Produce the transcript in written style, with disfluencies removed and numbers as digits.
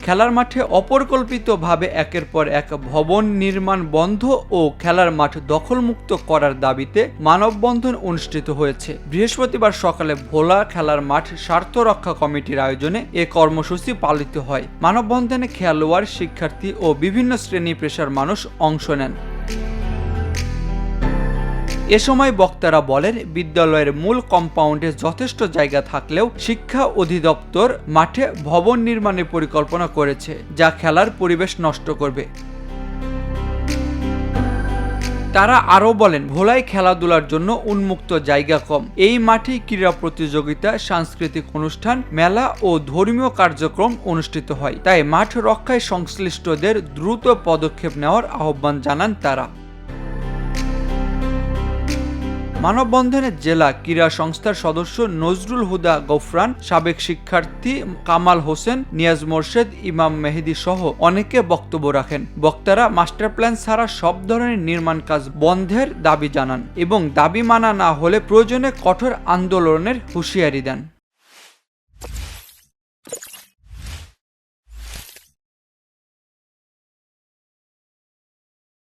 খেলার মাঠে অপরিকল্পিতভাবে একের পর এক ভবন নির্মাণ বন্ধ ও খেলার মাঠ দখলমুক্ত করার দাবিতে মানববন্ধন অনুষ্ঠিত হয়েছে। বৃহস্পতিবার সকালে ভোলা খেলার মাঠ স্বার্থ রক্ষা কমিটির আয়োজনে এ কর্মসূচি পালিত হয়। মানববন্ধনে খেলোয়াড়, শিক্ষার্থী ও বিভিন্ন শ্রেণী পেশার মানুষ অংশ নেন। এ সময় বক্তারা বলেন, বিদ্যালয়ের মূল কম্পাউন্ডে যথেষ্ট জায়গা থাকলেও শিক্ষা অধিদপ্তর মাঠে ভবন নির্মাণের পরিকল্পনা করেছে, যা খেলার পরিবেশ নষ্ট করবে। তারা আরও বলেন, ভোলায় খেলাধুলার জন্য উন্মুক্ত জায়গা কম। এই মাঠে ক্রীড়া প্রতিযোগিতা, সাংস্কৃতিক অনুষ্ঠান, মেলা ও ধর্মীয় কার্যক্রম অনুষ্ঠিত হয়। তাই মাঠ রক্ষায় সংশ্লিষ্টদের দ্রুত পদক্ষেপ নেওয়ার আহ্বান জানান তারা। মানববন্ধনে জেলা ক্রীড়া সংস্থার সদস্য নজরুল হুদা গফরান, সাবেক শিক্ষার্থী কামাল হোসেন, নিয়াজ মোর্শেদ, ইমাম মেহেদি সহ অনেকে বক্তব্য রাখেন। বক্তারা মাস্টার প্ল্যান ছাড়া সব ধরনের নির্মাণ কাজ বন্ধের দাবি জানান এবং দাবি মানা না হলে প্রয়োজনে কঠোর আন্দোলনের হুঁশিয়ারি দেন।